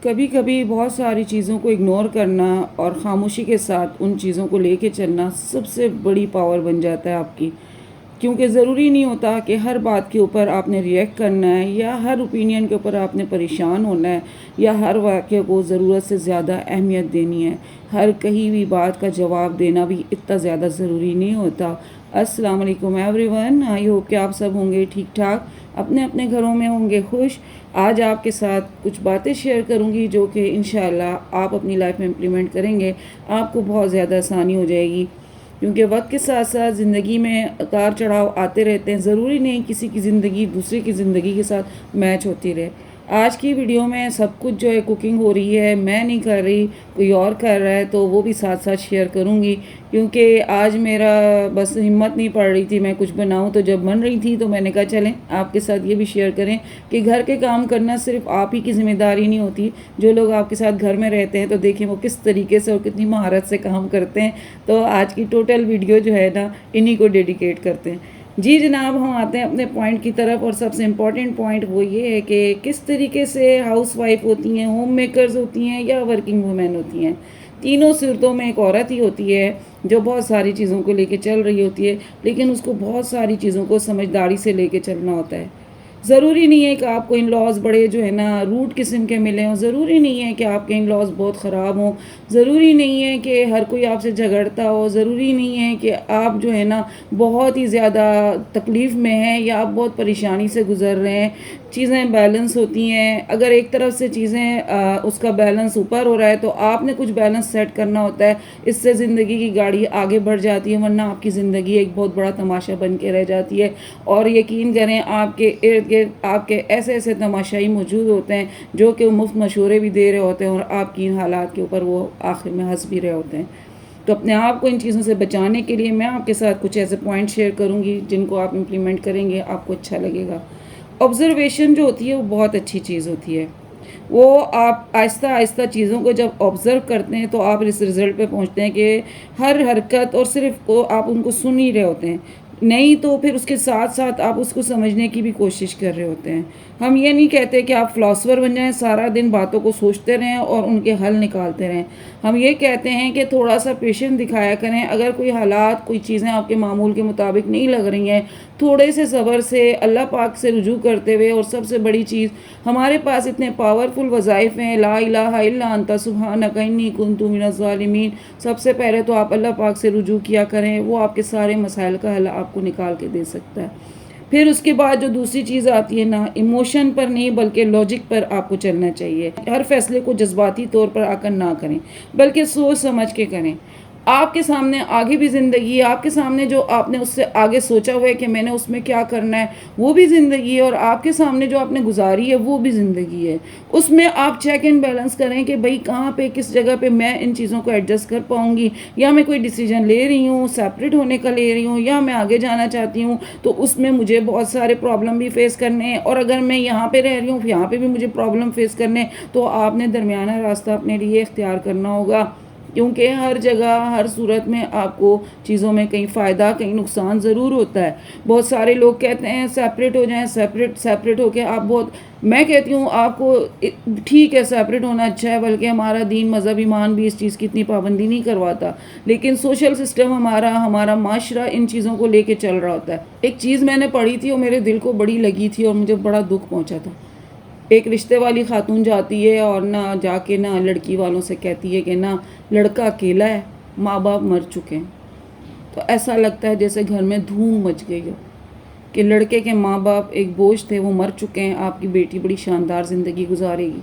کبھی کبھی بہت ساری چیزوں کو اگنور کرنا اور خاموشی کے ساتھ ان چیزوں کو لے کے چلنا سب سے بڑی پاور بن جاتا ہے آپ کی، کیونکہ ضروری نہیں ہوتا کہ ہر بات کے اوپر آپ نے ریئیکٹ کرنا ہے یا ہر اوپینین کے اوپر آپ نے پریشان ہونا ہے یا ہر واقعے کو ضرورت سے زیادہ اہمیت دینی ہے۔ ہر کہیں بھی بات کا جواب دینا بھی اتنا زیادہ ضروری نہیں ہوتا۔ السلام علیکم ایوری ون، آئی ہوپ کہ آپ سب ہوں گے ٹھیک ٹھاک، اپنے اپنے گھروں میں ہوں گے خوش۔ آج آپ کے ساتھ کچھ باتیں شیئر کروں گی جو کہ انشاءاللہ آپ اپنی لائف میں امپلیمنٹ کریں گے، آپ کو بہت زیادہ آسانی ہو جائے گی، کیونکہ وقت کے ساتھ ساتھ زندگی میں اتار چڑھاؤ آتے رہتے ہیں۔ ضروری نہیں کسی کی زندگی دوسرے کی زندگی کے ساتھ میچ ہوتی رہے۔ آج کی ویڈیو میں سب کچھ جو ہے کوکنگ ہو رہی ہے، میں نہیں کر رہی، کوئی اور کر رہا ہے، تو وہ بھی ساتھ ساتھ شیئر کروں گی، کیونکہ آج میرا بس ہمت نہیں پڑ رہی تھی میں کچھ بناؤں، تو جب بن رہی تھی تو میں نے کہا چلیں آپ کے ساتھ یہ بھی شیئر کریں کہ گھر کے کام کرنا صرف آپ ہی کی ذمہ داری نہیں ہوتی۔ جو لوگ آپ کے ساتھ گھر میں رہتے ہیں تو دیکھیں وہ کس طریقے سے اور کتنی مہارت سے کام کرتے ہیں، تو آج کی ٹوٹل ویڈیو جو ہے نا انہی کو ڈیڈیکیٹ کرتے ہیں۔ جی جناب، ہم آتے ہیں اپنے پوائنٹ کی طرف، اور سب سے امپورٹنٹ پوائنٹ وہ یہ ہے کہ کس طریقے سے ہاؤس وائف ہوتی ہیں، ہوم میکرز ہوتی ہیں یا ورکنگ وومین ہوتی ہیں، تینوں صورتوں میں ایک عورت ہی ہوتی ہے جو بہت ساری چیزوں کو لے کے چل رہی ہوتی ہے، لیکن اس کو بہت ساری چیزوں کو سمجھداری سے لے کے چلنا ہوتا ہے۔ ضروری نہیں ہے کہ آپ کو ان لاز بڑے جو ہے نا روٹ قسم کے ملے ہوں، ضروری نہیں ہے کہ آپ کے ان لاز بہت خراب ہوں، ضروری نہیں ہے کہ ہر کوئی آپ سے جھگڑتا ہو، ضروری نہیں ہے کہ آپ جو ہے نا بہت ہی زیادہ تکلیف میں ہیں یا آپ بہت پریشانی سے گزر رہے ہیں۔ چیزیں بیلنس ہوتی ہیں، اگر ایک طرف سے چیزیں اس کا بیلنس اوپر ہو رہا ہے تو آپ نے کچھ بیلنس سیٹ کرنا ہوتا ہے، اس سے زندگی کی گاڑی آگے بڑھ جاتی ہے، ورنہ آپ کی زندگی ایک بہت بڑا تماشا بن کے رہ جاتی ہے۔ اور یقین کریں آپ کے ارد گرد آپ کے ایسے ایسے تماشائی موجود ہوتے ہیں جو کہ مفت مشورے بھی دے رہے ہوتے ہیں اور آپ کی ان حالات کے اوپر وہ آخر میں ہنس بھی رہے ہوتے ہیں۔ تو اپنے آپ کو ان چیزوں سے بچانے کے لیے میں آپ کے ساتھ کچھ ایسے پوائنٹ شیئر کروں گی جن کو آپ امپلیمنٹ کریں گے، آپ کو اچھا لگے گا۔ آبزرویشن جو ہوتی ہے وہ بہت اچھی چیز ہوتی ہے، وہ آپ آہستہ آہستہ چیزوں کو جب آبزرو کرتے ہیں تو آپ اس رزلٹ پہ پہنچتے ہیں کہ ہر حرکت اور صرف کو آپ ان کو سن ہی رہے ہوتے ہیں، نہیں تو پھر اس کے ساتھ ساتھ آپ اس کو سمجھنے کی بھی کوشش کر رہے ہوتے ہیں۔ ہم یہ نہیں کہتے کہ آپ فلاسفر بن جائیں، سارا دن باتوں کو سوچتے رہیں اور ان کے حل نکالتے رہیں۔ ہم یہ کہتے ہیں کہ تھوڑا سا پیشنس دکھایا کریں، اگر کوئی حالات کوئی چیزیں آپ کے معمول کے مطابق نہیں لگ رہی ہیں، تھوڑے سے صبر سے اللہ پاک سے رجوع کرتے ہوئے، اور سب سے بڑی چیز ہمارے پاس اتنے پاورفل وظائف ہیں، لا الہ الا انت سبحانک انی کنت من الظالمین۔ سب سے پہلے تو آپ اللہ پاک سے رجوع کیا کریں، وہ آپ کے سارے مسائل کا حل آپ کو نکال کے دے سکتا ہے۔ پھر اس کے بعد جو دوسری چیز آتی ہے نا، ایموشن پر نہیں بلکہ لاجک پر آپ کو چلنا چاہیے۔ ہر فیصلے کو جذباتی طور پر آ کر نہ کریں بلکہ سوچ سمجھ کے کریں۔ آپ کے سامنے آگے بھی زندگی ہے، آپ کے سامنے جو آپ نے اس سے آگے سوچا ہوا ہے کہ میں نے اس میں کیا کرنا ہے وہ بھی زندگی ہے، اور آپ کے سامنے جو آپ نے گزاری ہے وہ بھی زندگی ہے۔ اس میں آپ چیک اینڈ بیلنس کریں کہ بھئی کہاں پہ کس جگہ پہ میں ان چیزوں کو ایڈجسٹ کر پاؤں گی، یا میں کوئی ڈیسیجن لے رہی ہوں سیپریٹ ہونے کا لے رہی ہوں، یا میں آگے جانا چاہتی ہوں تو اس میں مجھے بہت سارے پرابلم بھی فیس کرنے ہیں، اور اگر میں یہاں پہ رہ رہی ہوں یہاں پہ بھی مجھے پرابلم فیس کرنے ہیں، تو آپ نے درمیانہ راستہ اپنے لیے اختیار کرنا ہوگا، کیونکہ ہر جگہ ہر صورت میں آپ کو چیزوں میں کہیں فائدہ کہیں نقصان ضرور ہوتا ہے۔ بہت سارے لوگ کہتے ہیں سیپریٹ ہو جائیں، سیپریٹ ہو کے آپ میں کہتی ہوں آپ کو ٹھیک ہے سیپریٹ ہونا اچھا ہے، بلکہ ہمارا دین مذہب ایمان بھی اس چیز کی اتنی پابندی نہیں کرواتا، لیکن سوشل سسٹم ہمارا معاشرہ ان چیزوں کو لے کے چل رہا ہوتا ہے۔ ایک چیز میں نے پڑھی تھی اور میرے دل کو بڑی لگی تھی اور مجھے بڑا دکھ پہنچا تھا۔ ایک رشتے والی خاتون جاتی ہے اور نہ جا کے نہ لڑکی والوں سے کہتی ہے کہ نہ لڑکا اکیلا ہے، ماں باپ مر چکے ہیں، تو ایسا لگتا ہے جیسے گھر میں دھوم مچ گئی ہو کہ لڑکے کے ماں باپ ایک بوجھ تھے، وہ مر چکے ہیں، آپ کی بیٹی بڑی شاندار زندگی گزارے گی۔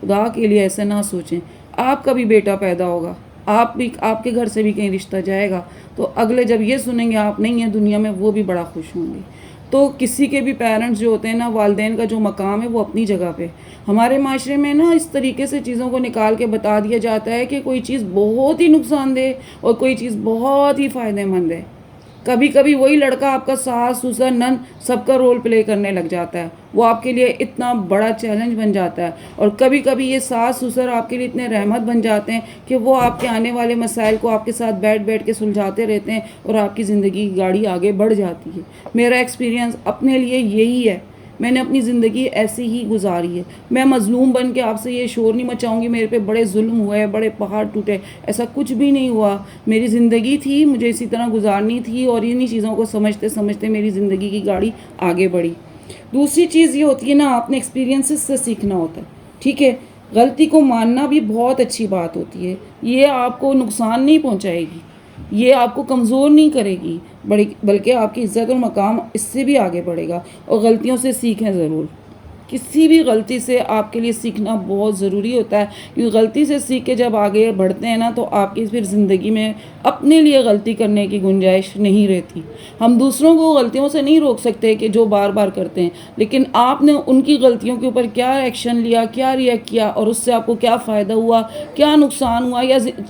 خدا کے لیے ایسے نہ سوچیں، آپ کا بھی بیٹا پیدا ہوگا، آپ کے گھر سے بھی کہیں رشتہ جائے گا، تو اگلے جب یہ سنیں گے آپ نہیں ہیں دنیا میں، وہ بھی بڑا خوش ہوں گے۔ تو کسی کے بھی پیرنٹس جو ہوتے ہیں نا، والدین کا جو مقام ہے وہ اپنی جگہ پہ، ہمارے معاشرے میں نا اس طریقے سے چیزوں کو نکال کے بتا دیا جاتا ہے کہ کوئی چیز بہت ہی نقصان دہ اور کوئی چیز بہت ہی فائدہ مند ہے۔ کبھی کبھی وہی لڑکا آپ کا ساس سسر نند سب کا رول پلے کرنے لگ جاتا ہے، وہ آپ کے لیے اتنا بڑا چیلنج بن جاتا ہے، اور کبھی کبھی یہ ساس سسر آپ کے لیے اتنے رحمت بن جاتے ہیں کہ وہ آپ کے آنے والے مسائل کو آپ کے ساتھ بیٹھ کے سلجھاتے رہتے ہیں اور آپ کی زندگی کی گاڑی آگے بڑھ جاتی ہے۔ میرا ایکسپیرینس اپنے لیے یہی ہے میں نے اپنی زندگی ایسی ہی گزاری ہے. میں مظلوم بن کے آپ سے یہ شور نہیں مچاؤں گی میرے پہ بڑے ظلم ہوا ہے, بڑے پہاڑ ٹوٹے, ایسا کچھ بھی نہیں ہوا. میری زندگی تھی, مجھے اسی طرح گزارنی تھی, اور انہی چیزوں کو سمجھتے سمجھتے میری زندگی کی گاڑی آگے بڑھی. دوسری چیز یہ ہوتی ہے نا, آپ نے ایکسپیرینسز سے سیکھنا ہوتا ہے. ٹھیک ہے, غلطی کو ماننا بھی بہت اچھی بات ہوتی ہے. یہ آپ کو نقصان نہیں پہنچائے گی, یہ آپ کو کمزور نہیں کرے گی, بلکہ آپ کی عزت اور مقام اس سے بھی آگے بڑھے گا. اور غلطیوں سے سیکھیں ضرور. کسی بھی غلطی سے آپ کے لیے سیکھنا بہت ضروری ہوتا ہے, کیونکہ غلطی سے سیکھ کے جب آگے بڑھتے ہیں نا, تو آپ کی پھر زندگی میں اپنے لیے غلطی کرنے کی گنجائش نہیں رہتی. ہم دوسروں کو غلطیوں سے نہیں روک سکتے کہ جو بار بار کرتے ہیں, لیکن آپ نے ان کی غلطیوں کے اوپر کیا ایکشن لیا, کیا ریئیکٹ کیا, اور اس سے آپ کو کیا فائدہ ہوا, کیا نقصان ہوا,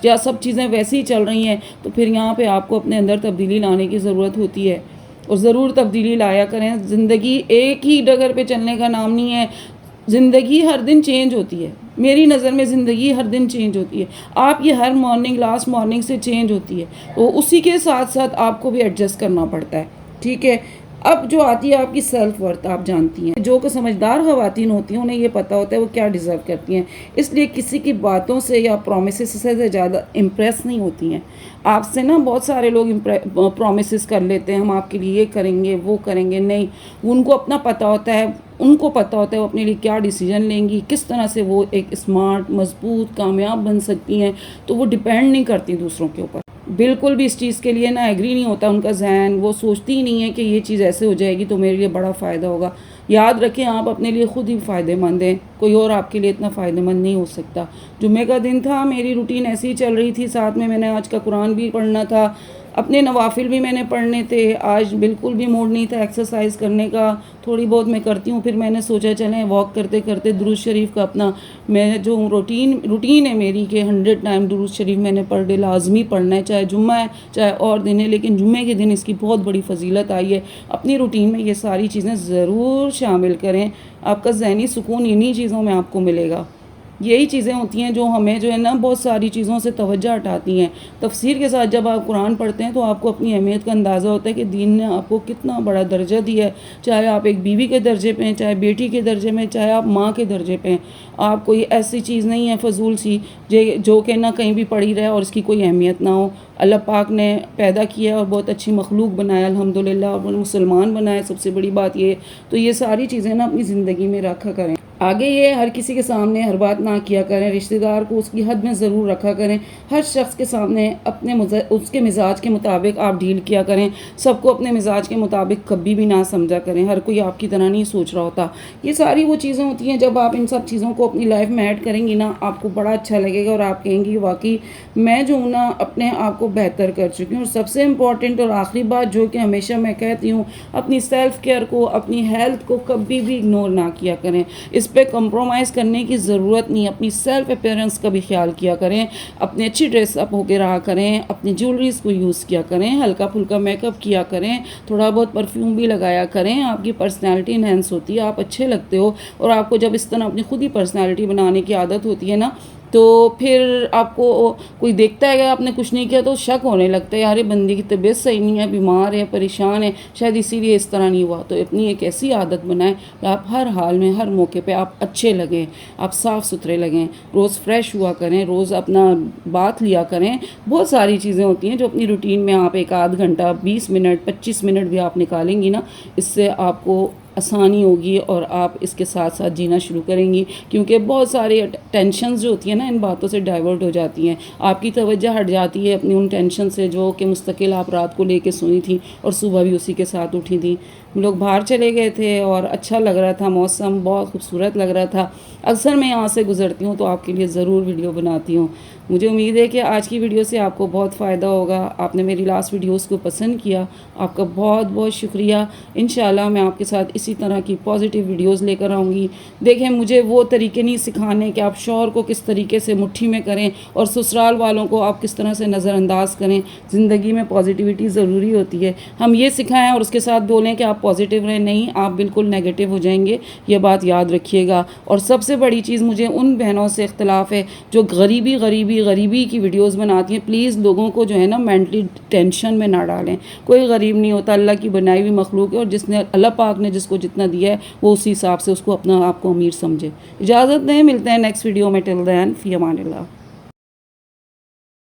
یا سب چیزیں ویسی ہی چل رہی ہیں, تو پھر یہاں پہ آپ کو اپنے اندر تبدیلی لانے کی ضرورت ہوتی ہے. اور ضرور تبدیلی لایا کریں. زندگی ایک ہی ڈگر پہ چلنے کا نام نہیں ہے. زندگی ہر دن چینج ہوتی ہے. میری نظر میں زندگی ہر دن چینج ہوتی ہے. آپ یہ ہر مارننگ لاسٹ مارننگ سے چینج ہوتی ہے, تو اسی کے ساتھ ساتھ آپ کو بھی ایڈجسٹ کرنا پڑتا ہے. ٹھیک ہے, اب جو آتی ہے آپ کی سیلف ورتھ, آپ جانتی ہیں جو کہ سمجھدار خواتین ہوتی ہیں انہیں یہ پتہ ہوتا ہے وہ کیا ڈیزرو کرتی ہیں, اس لیے کسی کی باتوں سے یا پرومسز سے زیادہ امپریس نہیں ہوتی ہیں. آپ سے نا بہت سارے لوگ پرومسز کر لیتے ہیں, ہم آپ کے لیے یہ کریں گے وہ کریں گے. نہیں, ان کو اپنا پتہ ہوتا ہے, ان کو پتہ ہوتا ہے وہ اپنے لیے کیا ڈیسیجن لیں گی, کس طرح سے وہ ایک اسمارٹ, مضبوط, کامیاب بن سکتی ہیں. تو وہ ڈیپینڈ نہیں کرتی دوسروں کے اوپر, بالکل بھی اس چیز کے لیے نہ ایگری نہیں ہوتا ان کا ذہن. وہ سوچتی ہی نہیں ہے کہ یہ چیز ایسے ہو جائے گی تو میرے لیے بڑا فائدہ ہوگا. یاد رکھیں آپ اپنے لیے خود ہی فائدہ مند ہیں, کوئی اور آپ کے لیے اتنا فائدہ مند نہیں ہو سکتا. جمعے کا دن تھا, میری روٹین ایسی ہی چل رہی تھی, ساتھ میں نے آج کا قرآن بھی پڑھنا تھا, اپنے نوافل بھی میں نے پڑھنے تھے. آج بالکل بھی موڈ نہیں تھا ایکسرسائز کرنے کا, تھوڑی بہت میں کرتی ہوں. پھر میں نے سوچا چلیں واک کرتے کرتے درود شریف کا اپنا, میں جو روٹین ہے میری کہ 100 ٹائم درود شریف میں نے پر ڈے لازمی پڑھنا ہے, چاہے جمعہ ہے چاہے اور دن ہے, لیکن جمعے کے دن اس کی بہت بڑی فضیلت آئی ہے. اپنی روٹین میں یہ ساری چیزیں ضرور شامل کریں. آپ کا ذہنی سکون انہی چیزوں میں آپ کو ملے گا. یہی چیزیں ہوتی ہیں جو ہمیں جو ہے نا بہت ساری چیزوں سے توجہ ہٹاتی ہیں. تفسیر کے ساتھ جب آپ قرآن پڑھتے ہیں تو آپ کو اپنی اہمیت کا اندازہ ہوتا ہے کہ دین نے آپ کو کتنا بڑا درجہ دیا ہے, چاہے آپ ایک بیوی کے درجے پہ ہیں, چاہے بیٹی کے درجے میں, چاہے آپ ماں کے درجے پہ ہیں. آپ کوئی ایسی چیز نہیں ہے فضول سی جو کہ نہ کہیں بھی پڑی رہے اور اس کی کوئی اہمیت نہ ہو. اللہ پاک نے پیدا کیا اور بہت اچھی مخلوق بنایا الحمدللہ, اور مسلمان بنایا, سب سے بڑی بات یہ. تو یہ ساری چیزیں نا اپنی زندگی میں رکھا کریں. آگے یہ ہر کسی کے سامنے ہر بات نہ کیا کریں, رشتہ دار کو اس کی حد میں ضرور رکھا کریں. ہر شخص کے سامنے اس کے مزاج کے مطابق آپ ڈیل کیا کریں. سب کو اپنے مزاج کے مطابق کبھی بھی نہ سمجھا کریں, ہر کوئی آپ کی طرح نہیں سوچ رہا ہوتا. یہ ساری وہ چیزیں ہوتی ہیں جب آپ ان سب چیزوں کو اپنی لائف میں ایڈ کریں گی نا, آپ کو بڑا اچھا لگے گا, اور آپ کہیں گی واقعی میں جو ہوں نا اپنے آپ کو بہتر کر چکی ہوں. اور سب سے امپورٹنٹ اور آخری بات جو کہ ہمیشہ میں کہتی ہوں, اپنی سیلف کیئر کو, اپنی ہیلتھ کو کبھی بھی اگنور نہ کیا کریں. اس پہ کمپرومائز کرنے کی ضرورت نہیں. اپنی سیلف اپیرنس کا بھی خیال کیا کریں, اپنے اچھی ڈریس اپ ہو کے رہا کریں, اپنی جیولریز کو یوز کیا کریں, ہلکا پھلکا میک اپ کیا کریں, تھوڑا بہت پرفیوم بھی لگایا کریں. آپ کی پرسنالٹی انہینس ہوتی ہے, آپ اچھے لگتے ہو. اور آپ کو جب اس طرح اپنی خود ہی پرسنالٹی بنانے کی عادت ہوتی ہے نا, تو پھر آپ کو کوئی دیکھتا ہے کہ آپ نے کچھ نہیں کیا تو شک ہونے لگتا ہے, یار یہ بندے کی طبیعت صحیح نہیں ہے, بیمار ہے, پریشان ہے, شاید اسی لیے اس طرح نہیں ہوا. تو اپنی ایک ایسی عادت بنائیں کہ آپ ہر حال میں ہر موقع پہ آپ اچھے لگیں, آپ صاف ستھرے لگیں, روز فریش ہوا کریں, روز اپنا بات لیا کریں. بہت ساری چیزیں ہوتی ہیں جو اپنی روٹین میں آپ ایک آدھ گھنٹہ 20 منٹ 25 منٹ بھی آپ نکالیں گی نا, اس سے آپ کو آسانی ہوگی اور آپ اس کے ساتھ ساتھ جینا شروع کریں گی. کیونکہ بہت ساری ٹینشنز جو ہوتی ہیں نا ان باتوں سے ڈائیورٹ ہو جاتی ہیں, آپ کی توجہ ہٹ جاتی ہے اپنی ان ٹینشن سے جو کہ مستقل آپ رات کو لے کے سوئی تھیں اور صبح بھی اسی کے ساتھ اٹھی تھیں. ہم لوگ باہر چلے گئے تھے اور اچھا لگ رہا تھا, موسم بہت خوبصورت لگ رہا تھا. اکثر میں یہاں سے گزرتی ہوں تو آپ کے لیے ضرور ویڈیو بناتی ہوں. مجھے امید ہے کہ آج کی ویڈیو سے آپ کو بہت فائدہ ہوگا. آپ نے میری لاسٹ ویڈیوز کو پسند کیا, آپ کا بہت بہت شکریہ. انشاءاللہ میں آپ کے ساتھ اسی طرح کی پازیٹیو ویڈیوز لے کر آؤں گی. دیکھیں مجھے وہ طریقے نہیں سکھانے کہ آپ شوہر کو کس طریقے سے مٹھی میں کریں اور سسرال والوں کو آپ کس طرح سے نظر انداز کریں. زندگی میں پازیٹیوٹی ضروری ہوتی ہے. ہم یہ سکھائیں اور اس کے ساتھ بولیں کہ آپ پازیٹیو رہیں, نہیں, آپ بالکل نیگیٹو ہو جائیں گے. یہ بات یاد رکھیے گا. اور سب سے بڑی چیز مجھے ان بہنوں سے اختلاف ہے جو غریبی بھی غریبی کی ویڈیوز بناتی ہیں. پلیز لوگوں کو جو ہے نا مینٹلی ٹینشن میں نہ ڈالیں. کوئی غریب نہیں ہوتا, اللہ کی بنائی ہوئی مخلوق ہے, اور جس نے اللہ پاک نے جس کو جتنا دیا ہے وہ اسی حساب سے اس کو اپنا آپ کو امیر سمجھے. اجازت دیں, ملتے ہیں نیکسٹ ویڈیو میں. ٹل دین فی امان اللہ.